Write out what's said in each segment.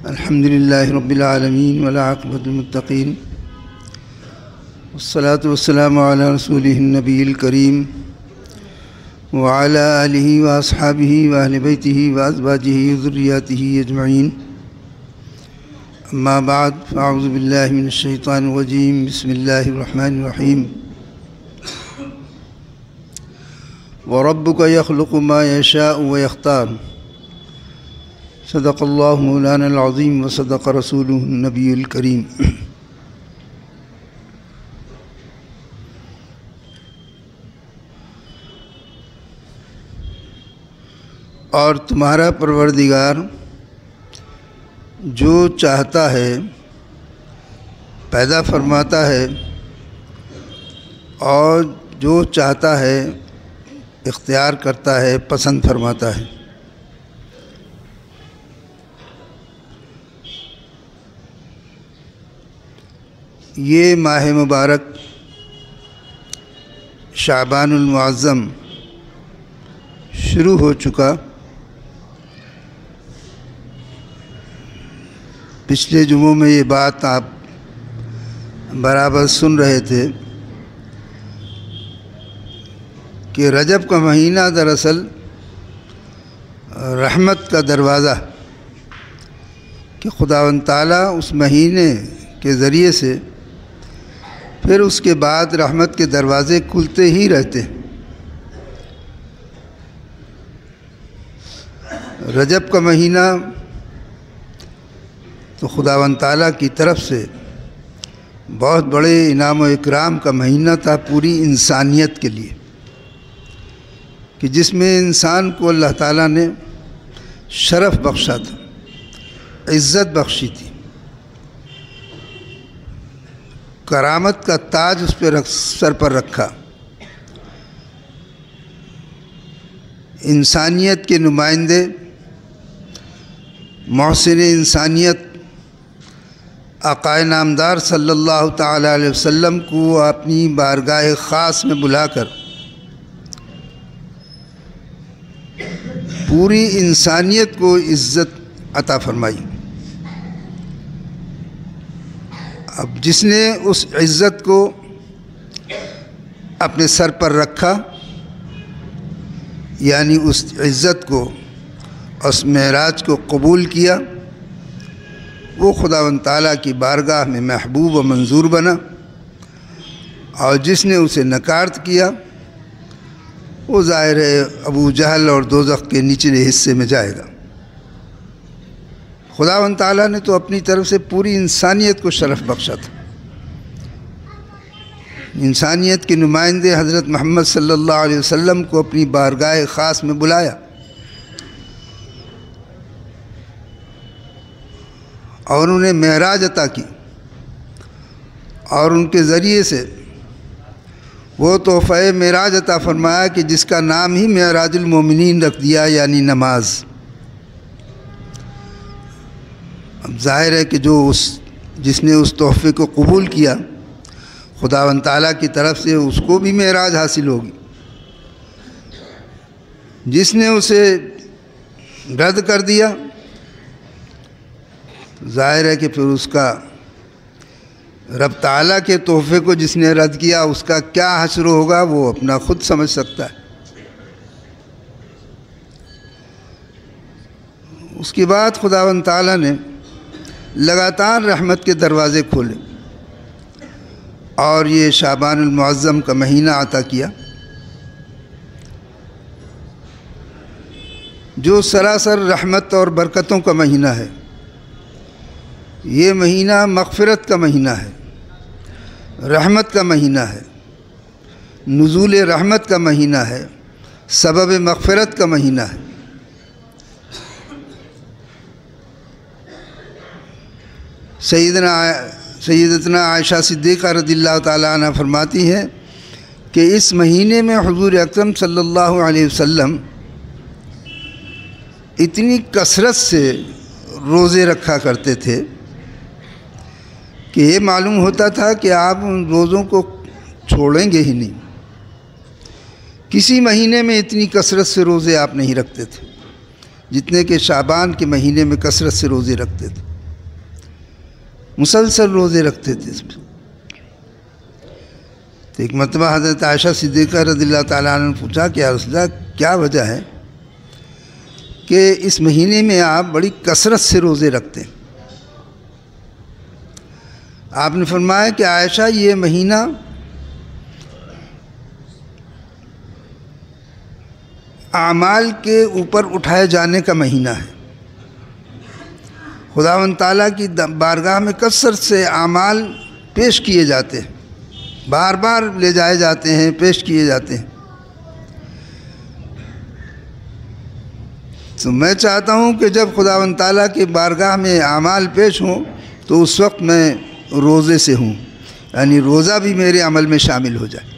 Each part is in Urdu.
الحمد للہ رب العالمین والعاقبۃ للمتقین والصلاة والسلام علی رسولہ النبی الکریم وعلی آلہ واصحابہ واہل بیتہ وازواجہ وذریاتہ اجمعین اما بعد فاعوذ باللہ من الشیطان الرجیم بسم اللہ الرحمن الرحیم وَرَبُّكَ يَخْلُقُ مَا يَشَاءُ وَيَخْتَارُ صدق اللہ مولانا العظیم وصدق رسولہ النبی الکریم۔ اور تمہارا پروردگار جو چاہتا ہے پیدا فرماتا ہے اور جو چاہتا ہے اختیار کرتا ہے، پسند فرماتا ہے۔ یہ ماہ مبارک شعبان المعظم شروع ہو چکا۔ پچھلے جمعوں میں یہ بات آپ برابر سن رہے تھے کہ رجب کا مہینہ دراصل رحمت کا دروازہ، کہ خداوند تعالیٰ اس مہینے کے ذریعے سے پھر اس کے بعد رحمت کے دروازے کھلتے ہی رہتے ہیں۔ رجب کا مہینہ تو خداوند تعالیٰ کی طرف سے بہت بڑے انعام و اکرام کا مہینہ تھا پوری انسانیت کے لیے، کہ جس میں انسان کو اللہ تعالیٰ نے شرف بخشا تھا، عزت بخشی تھی، کرامت کا تاج اس پہ سر پر رکھا۔ انسانیت کے نمائندے، محسن انسانیت آقا نامدار صلی اللہ تعالیٰ علیہ وسلم کو اپنی بارگاہ خاص میں بلا کر پوری انسانیت کو عزت عطا فرمائی۔ اب جس نے اس عزت کو اپنے سر پر رکھا، یعنی اس عزت کو، اس معراج کو قبول کیا، وہ خداوند تعالیٰ کی بارگاہ میں محبوب و منظور بنا، اور جس نے اسے نکارت کیا وہ ظاہر ہے ابو جہل اور دوزخ کے نچلے حصے میں جائے گا۔ خداوند تعالیٰ نے تو اپنی طرف سے پوری انسانیت کو شرف بخشا تھا۔ انسانیت کے نمائندے حضرت محمد صلی اللہ علیہ وسلم کو اپنی بارگاہ خاص میں بلایا اور انہیں معراج عطا کی، اور ان کے ذریعے سے وہ تحفہ معراج عطا فرمایا کہ جس کا نام ہی معراج المومنین رکھ دیا، یعنی نماز۔ اب ظاہر ہے کہ جس نے اس تحفے کو قبول کیا، خداوند تعالیٰ کی طرف سے اس کو بھی معراج حاصل ہوگی۔ جس نے اسے رد کر دیا، ظاہر ہے کہ پھر اس کا رب تعالیٰ کے تحفے کو جس نے رد کیا، اس کا کیا حشر ہوگا وہ اپنا خود سمجھ سکتا ہے۔ اس کے بعد خداوند تعالیٰ نے لگاتار رحمت کے دروازے کھولے اور یہ شعبان المعظم کا مہینہ عطا کیا، جو سراسر رحمت اور برکتوں کا مہینہ ہے۔ یہ مہینہ مغفرت کا مہینہ ہے، رحمت کا مہینہ ہے، نزول رحمت کا مہینہ ہے، سبب مغفرت کا مہینہ ہے۔ سیدتنا عائشہ صدیقہ رضی اللہ تعالیٰ عنہ فرماتی ہے کہ اس مہینے میں حضور اکرم صلی اللہ علیہ وسلم اتنی کثرت سے روزے رکھا کرتے تھے کہ یہ معلوم ہوتا تھا کہ آپ ان روزوں کو چھوڑیں گے ہی نہیں۔ کسی مہینے میں اتنی کثرت سے روزے آپ نہیں رکھتے تھے جتنے کہ شعبان کے مہینے میں کثرت سے روزے رکھتے تھے۔ مسلسل روزے رکھتے تھے اس میں۔ تو ایک مرتبہ حضرت عائشہ صدیقہ رضی اللہ تعالیٰ عنہ نے پوچھا کہ یا رسول اللہ کیا وجہ ہے کہ اس مہینے میں آپ بڑی کثرت سے روزے رکھتے ہیں؟ آپ نے فرمایا کہ عائشہ یہ مہینہ اعمال کے اوپر اٹھائے جانے کا مہینہ ہے۔ خداوند تعالیٰ کی بارگاہ میں کثرت سے اعمال پیش کیے جاتے ہیں، بار بار لے جائے جاتے ہیں، پیش کیے جاتے ہیں۔ تو میں چاہتا ہوں کہ جب خداوند تعالیٰ کی بارگاہ میں اعمال پیش ہوں تو اس وقت میں روزے سے ہوں، یعنی روزہ بھی میرے عمل میں شامل ہو جائے۔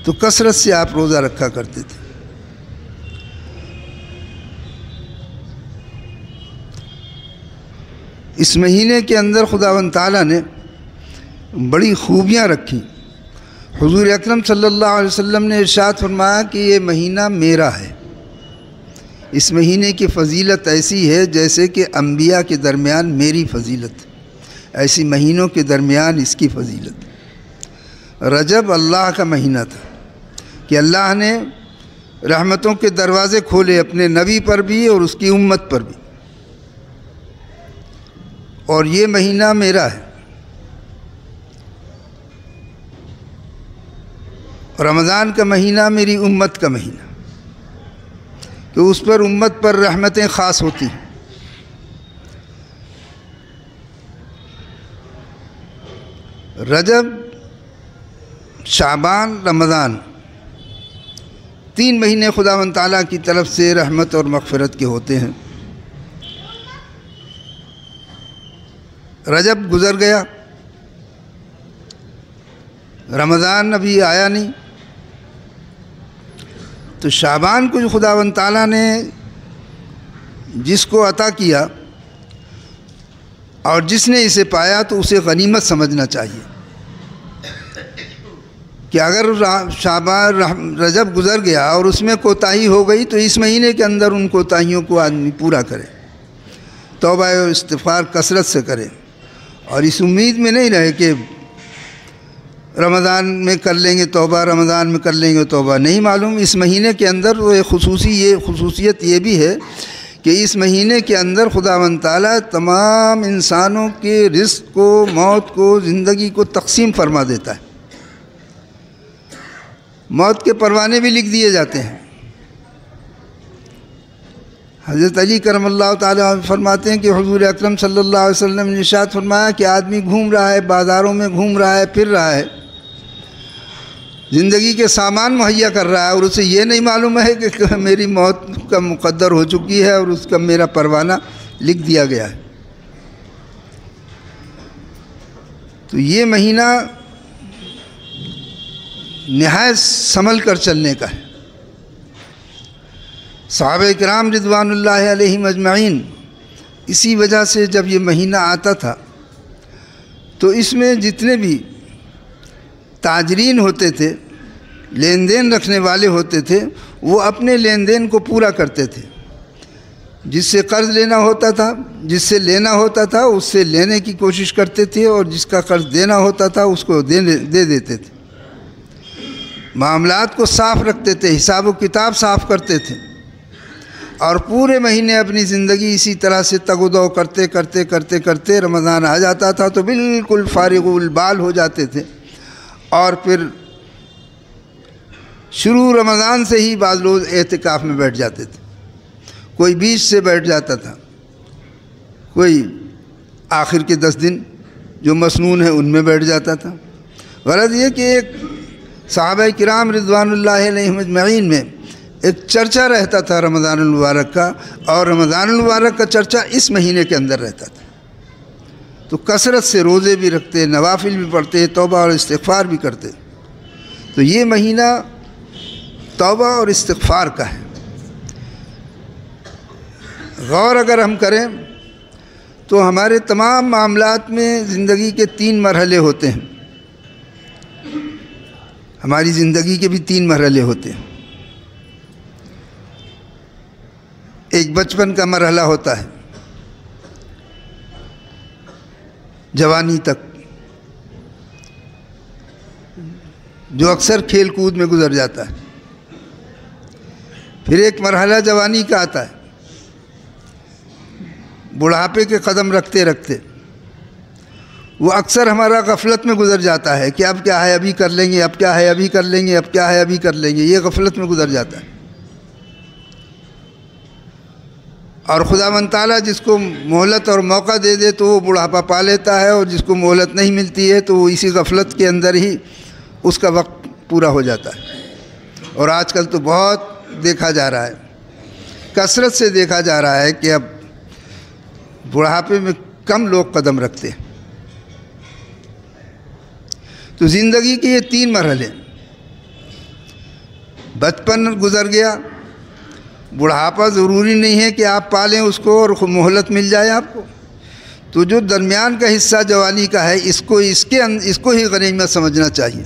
تو کثرت سے آپ روزہ رکھا کرتے تھے۔ اس مہینے کے اندر خداوند تعالیٰ نے بڑی خوبیاں رکھی۔ حضور اکرم صلی اللہ علیہ وسلم نے ارشاد فرمایا کہ یہ مہینہ میرا ہے۔ اس مہینے کی فضیلت ایسی ہے جیسے کہ انبیاء کے درمیان میری فضیلت، ایسی مہینوں کے درمیان اس کی فضیلت۔ رجب اللہ کا مہینہ تھا کہ اللہ نے رحمتوں کے دروازے کھولے اپنے نبی پر بھی اور اس کی امت پر بھی، اور یہ مہینہ میرا ہے۔ رمضان کا مہینہ میری امت کا مہینہ کہ اس پر امت پر رحمتیں خاص ہوتی ہیں۔ رجب، شعبان، رمضان، 3 مہینے خداوند تعالیٰ کی طرف سے رحمت اور مغفرت کے ہوتے ہیں۔ رجب گزر گیا، رمضان ابھی آیا نہیں، تو شعبان کو جو خداوند تعالیٰ نے جس کو عطا کیا اور جس نے اسے پایا تو اسے غنیمت سمجھنا چاہیے کہ اگر شعبان رجب گزر گیا اور اس میں کوتاہی ہو گئی تو اس مہینے کے اندر ان کوتاہیوں کو آدمی پورا کرے، توبہ و استغفار کثرت سے کرے، اور اس امید میں نہیں رہے کہ رمضان میں کر لیں گے توبہ، رمضان میں کر لیں گے توبہ۔ نہیں معلوم اس مہینے کے اندر وہ خصوصیت یہ بھی ہے کہ اس مہینے کے اندر خداوند تعالیٰ تمام انسانوں کے رزق کو، موت کو، زندگی کو تقسیم فرما دیتا ہے۔ موت کے پروانے بھی لکھ دیے جاتے ہیں۔ حضرت علی کرم اللہ تعالیٰ فرماتے ہیں کہ حضور اکرم صلی اللہ علیہ وسلم نے ارشاد فرمایا کہ آدمی گھوم رہا ہے، بازاروں میں گھوم رہا ہے، پھر رہا ہے، زندگی کے سامان مہیا کر رہا ہے، اور اسے یہ نہیں معلوم ہے کہ میری موت کا مقدر ہو چکی ہے اور اس کا میرا پروانہ لکھ دیا گیا ہے۔ تو یہ مہینہ نہایت سنبھل کر چلنے کا ہے۔ صحابہ کرام رضوان اللہ علیہم اجمعین اسی وجہ سے جب یہ مہینہ آتا تھا تو اس میں جتنے بھی تاجرین ہوتے تھے، لین دین رکھنے والے ہوتے تھے، وہ اپنے لین دین کو پورا کرتے تھے۔ جس سے قرض لینا ہوتا تھا، جس سے لینا ہوتا تھا، اس سے لینے کی کوشش کرتے تھے، اور جس کا قرض دینا ہوتا تھا اس کو دے دیتے تھے۔ معاملات کو صاف رکھتے تھے، حساب و کتاب صاف کرتے تھے، اور پورے مہینے اپنی زندگی اسی طرح سے تگ و دو کرتے کرتے کرتے کرتے رمضان آ جاتا تھا تو بالکل فارغ البال ہو جاتے تھے، اور پھر شروع رمضان سے ہی بعض لوگ اعتکاف میں بیٹھ جاتے تھے، کوئی بیچ سے بیٹھ جاتا تھا، کوئی آخر کے 10 دن جو مسنون ہے ان میں بیٹھ جاتا تھا۔ غرض یہ کہ ایک صحابہ کرام رضوان اللہ علیہم اجمعین میں ایک چرچا رہتا تھا رمضان المبارک کا، اور رمضان المبارک کا چرچا اس مہینے کے اندر رہتا تھا۔ تو کثرت سے روزے بھی رکھتے، نوافل بھی پڑھتے، توبہ اور استغفار بھی کرتے۔ تو یہ مہینہ توبہ اور استغفار کا ہے۔ غور اگر ہم کریں تو ہمارے تمام معاملات میں زندگی کے 3 مرحلے ہوتے ہیں۔ ہماری زندگی کے بھی 3 مرحلے ہوتے ہیں۔ ایک بچپن کا مرحلہ ہوتا ہے، جوانی تک، جو اکثر کھیل کود میں گزر جاتا ہے۔ پھر ایک مرحلہ جوانی کا آتا ہے، بڑھاپے کے قدم رکھتے رکھتے وہ اکثر ہمارا غفلت میں گزر جاتا ہے کہ اب کیا ہے ابھی کر لیں گے، اب کیا ہے ابھی کر لیں گے، اب کیا ہے ابھی کر لیں گے، یہ غفلت میں گزر جاتا ہے۔ اور خداوند تعالیٰ جس کو مہلت اور موقع دے دے تو وہ بڑھاپا پا لیتا ہے، اور جس کو مہلت نہیں ملتی ہے تو وہ اسی غفلت کے اندر ہی اس کا وقت پورا ہو جاتا ہے۔ اور آج کل تو بہت دیکھا جا رہا ہے، کثرت سے دیکھا جا رہا ہے کہ اب بڑھاپے میں کم لوگ قدم رکھتے ہیں۔ تو زندگی کے یہ 3 مرحلے، بچپن گزر گیا، بڑھاپا ضروری نہیں ہے کہ آپ پالیں اس کو اور مہلت مل جائے آپ کو، تو جو درمیان کا حصہ جوانی کا ہے اس کو ہی غنیمت سمجھنا چاہیے،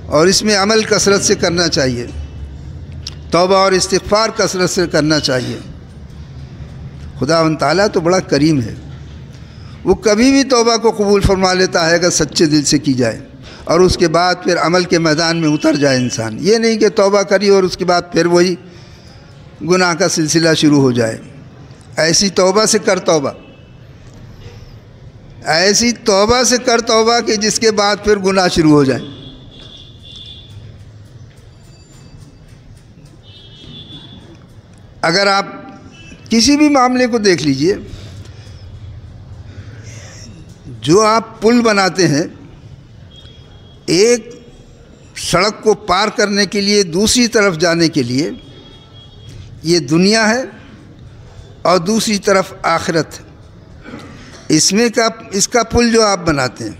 اور اس میں عمل کثرت سے کرنا چاہیے، توبہ اور استغفار کثرت سے کرنا چاہیے۔ خداوند تعالیٰ تو بڑا کریم ہے، وہ کبھی بھی توبہ کو قبول فرما لیتا ہے اگر سچے دل سے کی جائے، اور اس کے بعد پھر عمل کے میدان میں اتر جائے انسان۔ یہ نہیں کہ توبہ کری اور اس کے بعد پھر وہی گناہ کا سلسلہ شروع ہو جائے۔ ایسی توبہ سے کر توبہ، ایسی توبہ سے کر توبہ کہ جس کے بعد پھر گناہ شروع ہو جائے۔ اگر آپ کسی بھی معاملے کو دیکھ لیجئے، جو آپ پل بناتے ہیں ایک سڑک کو پار کرنے کے لیے دوسری طرف جانے کے لیے، یہ دنیا ہے اور دوسری طرف آخرت ہے۔ اس کا پل جو آپ بناتے ہیں،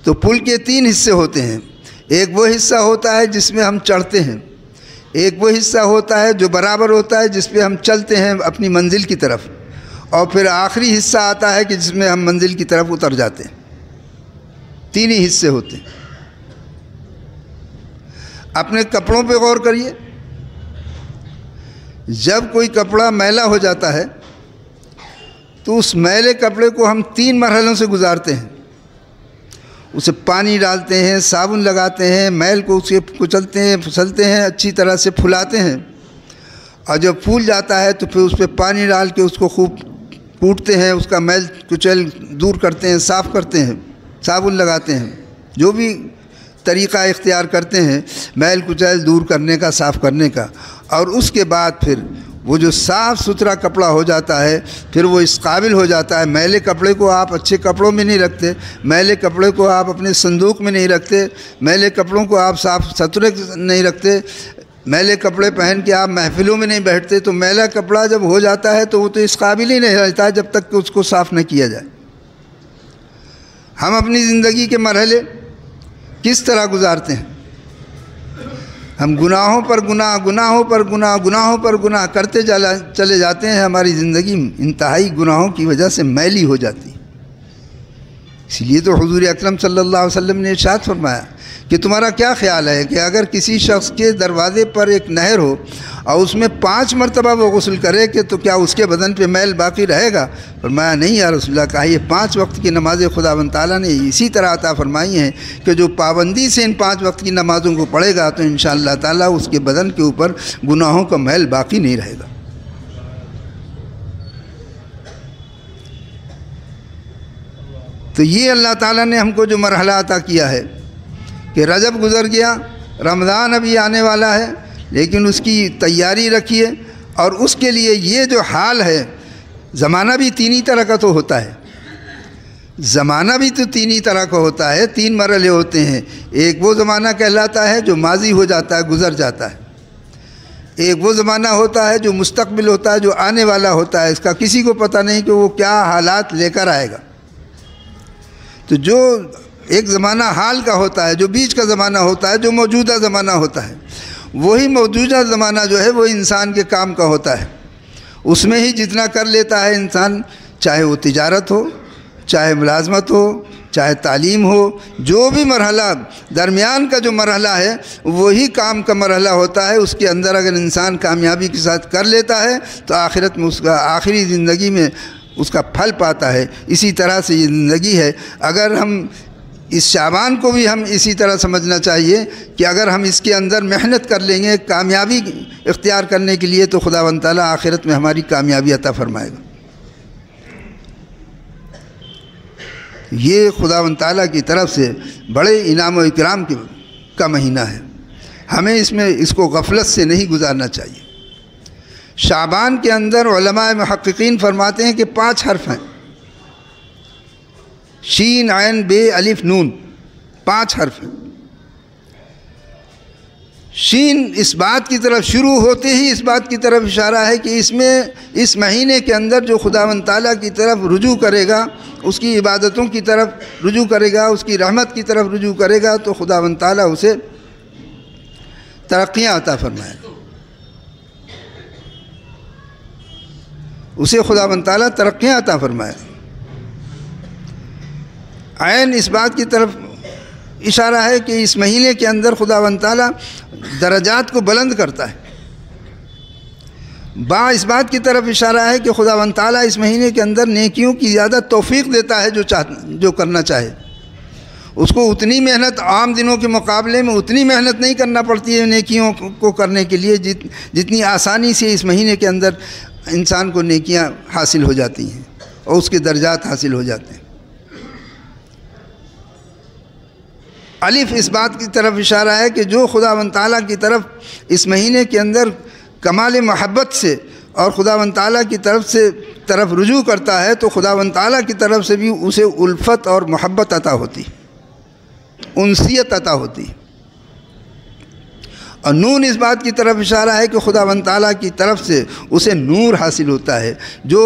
تو پل کے 3 حصے ہوتے ہیں۔ ایک وہ حصہ ہوتا ہے جس میں ہم چڑھتے ہیں، ایک وہ حصہ ہوتا ہے جو برابر ہوتا ہے جس پہ ہم چلتے ہیں اپنی منزل کی طرف، اور پھر آخری حصہ آتا ہے کہ جس میں ہم منزل کی طرف اتر جاتے ہیں۔ 3 ہی حصے ہوتے ہیں۔ اپنے کپڑوں پہ غور کریے، جب کوئی کپڑا میلا ہو جاتا ہے تو اس میلے کپڑے کو ہم 3 مرحلوں سے گزارتے ہیں۔ اسے پانی ڈالتے ہیں، صابن لگاتے ہیں، میل کو اسے کچلتے ہیں، پھسلتے ہیں، اچھی طرح سے پھلاتے ہیں، اور جب پھول جاتا ہے تو پھر اس پہ پانی ڈال کے اس کو خوب کوٹتے ہیں، اس کا میل کچل دور کرتے ہیں، صاف کرتے ہیں، صابن لگاتے ہیں، جو بھی طریقہ اختیار کرتے ہیں میل کچل دور کرنے کا، صاف کرنے کا۔ اور اس کے بعد پھر وہ جو صاف ستھرا کپڑا ہو جاتا ہے پھر وہ اس قابل ہو جاتا ہے۔ میلے کپڑے کو آپ اچھے کپڑوں میں نہیں رکھتے، میلے کپڑے کو آپ اپنے صندوق میں نہیں رکھتے، میلے کپڑوں کو آپ صاف ستھرے نہیں رکھتے، میلے کپڑے پہن کے آپ محفلوں میں نہیں بیٹھتے۔ تو میلا کپڑا جب ہو جاتا ہے تو وہ تو اس قابل ہی نہیں رہتا جب تک کہ اس کو صاف نہ کیا جائے۔ ہم اپنی زندگی کے مرحلے کس طرح گزارتے ہیں؟ ہم گناہوں پر گناہ، گناہوں پر گناہ، گناہوں پر گناہ کرتے چلے جاتے ہیں۔ ہماری زندگی انتہائی گناہوں کی وجہ سے میلی ہو جاتی ہے۔ اس لیے تو حضور اکرم صلی اللہ علیہ وسلم نے ارشاد فرمایا کہ تمہارا کیا خیال ہے کہ اگر کسی شخص کے دروازے پر ایک نہر ہو اور اس میں 5 مرتبہ وہ غسل کرے کہ تو کیا اس کے بدن پہ میل باقی رہے گا؟ فرمایا نہیں یا رسول اللہ، کہا یہ 5 وقت کی نمازیں خداوند تعالیٰ نے اسی طرح عطا فرمائی ہیں کہ جو پابندی سے ان 5 وقت کی نمازوں کو پڑھے گا تو انشاءاللہ تعالیٰ اس کے بدن کے اوپر گناہوں کا میل باقی نہیں رہے گا۔ تو یہ اللہ تعالیٰ نے ہم کو جو مرحلہ عطا کیا ہے کہ رجب گزر گیا، رمضان ابھی آنے والا ہے، لیکن اس کی تیاری رکھیے، اور اس کے لیے یہ جو حال ہے، زمانہ بھی 3 ہی طرح کا تو ہوتا ہے، زمانہ بھی تو 3 ہی طرح کا ہوتا ہے، 3 مرحلے ہوتے ہیں۔ ایک وہ زمانہ کہلاتا ہے جو ماضی ہو جاتا ہے، گزر جاتا ہے، ایک وہ زمانہ ہوتا ہے جو مستقبل ہوتا ہے، جو آنے والا ہوتا ہے، اس کا کسی کو پتہ نہیں کہ وہ کیا حالات لے کر آئے گا۔ تو جو ایک زمانہ حال کا ہوتا ہے، جو بیچ کا زمانہ ہوتا ہے، جو موجودہ زمانہ ہوتا ہے، وہی موجودہ زمانہ جو ہے وہ انسان کے کام کا ہوتا ہے۔ اس میں ہی جتنا کر لیتا ہے انسان، چاہے وہ تجارت ہو، چاہے ملازمت ہو، چاہے تعلیم ہو، جو بھی مرحلہ درمیان کا جو مرحلہ ہے وہی کام کا مرحلہ ہوتا ہے۔ اس کے اندر اگر انسان کامیابی کے ساتھ کر لیتا ہے تو آخرت میں اس کا آخری زندگی میں اس کا پھل پاتا ہے، اسی طرح سے یہ زندگی ہے۔ اگر ہم اس شعبان کو بھی ہم اسی طرح سمجھنا چاہیے کہ اگر ہم اس کے اندر محنت کر لیں گے کامیابی اختیار کرنے کے لیے، تو خداوند تعالیٰ آخرت میں ہماری کامیابی عطا فرمائے گا۔ یہ خداوند تعالیٰ کی طرف سے بڑے انعام و اکرام کا مہینہ ہے، ہمیں اس کو غفلت سے نہیں گزارنا چاہیے۔ شعبان کے اندر علماء محققین فرماتے ہیں کہ 5 حرف ہیں، شین عین بے الف نون، 5 حرف ہیں۔ شین اس بات کی طرف شروع ہوتے ہی اس بات کی طرف اشارہ ہے کہ اس مہینے کے اندر جو خداوند تعالیٰ کی طرف رجوع کرے گا، اس کی عبادتوں کی طرف رجوع کرے گا، اس کی رحمت کی طرف رجوع کرے گا، تو خداوند تعالیٰ اسے ترقیاں عطا فرمائے گا، اسے خداوند تعالیٰ ترقیاں عطا فرمائے گا۔ عین اس بات کی طرف اشارہ ہے کہ اس مہینے کے اندر خداوند تعالیٰ درجات کو بلند کرتا ہے۔ با اس بات کی طرف اشارہ ہے کہ خداوند تعالیٰ اس مہینے کے اندر نیکیوں کی زیادہ توفیق دیتا ہے، جو کرنا چاہے اس کو اتنی محنت عام دنوں کے مقابلے میں اتنی محنت نہیں کرنا پڑتی ہے نیکیوں کو کرنے کے لیے، جتنی آسانی سے اس مہینے کے اندر انسان کو نیکیاں حاصل ہو جاتی ہیں اور اس کے درجات حاصل ہو جاتے ہیں۔ الف اس بات کی طرف اشارہ ہے کہ جو خداوند تعالیٰ کی طرف اس مہینے کے اندر کمال محبت سے اور خداوند تعالیٰ کی طرف رجوع کرتا ہے، تو خداوند تعالیٰ کی طرف سے بھی اسے الفت اور محبت عطا ہوتی، انسیت عطا ہوتی۔ اور نون اس بات کی طرف اشارہ ہے کہ خداوند تعالیٰ کی طرف سے اسے نور حاصل ہوتا ہے۔ جو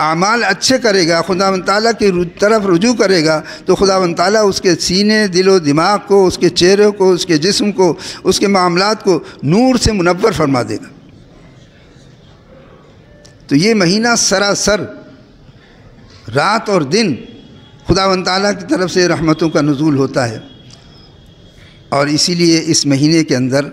اعمال اچھے کرے گا، خداوند تعالیٰ کی طرف رجوع کرے گا، تو خداوند تعالیٰ اس کے سینے، دل و دماغ کو، اس کے چہرے کو، اس کے جسم کو، اس کے معاملات کو نور سے منور فرما دے گا۔ تو یہ مہینہ سراسر رات اور دن خداوند تعالیٰ کی طرف سے رحمتوں کا نزول ہوتا ہے، اور اسی لیے اس مہینے کے اندر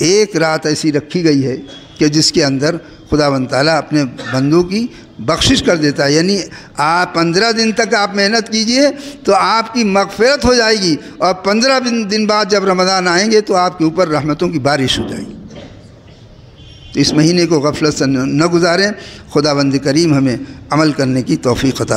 ایک رات ایسی رکھی گئی ہے کہ جس کے اندر خداوند تعالیٰ اپنے بندوں کی بخشش کر دیتا ہے۔ یعنی آپ 15 دن تک آپ محنت کیجئے تو آپ کی مغفرت ہو جائے گی، اور 15 دن بعد جب رمضان آئیں گے تو آپ کے اوپر رحمتوں کی بارش ہو جائے گی۔ تو اس مہینے کو غفلت سے نہ گزاریں، خداوند کریم ہمیں عمل کرنے کی توفیق عطا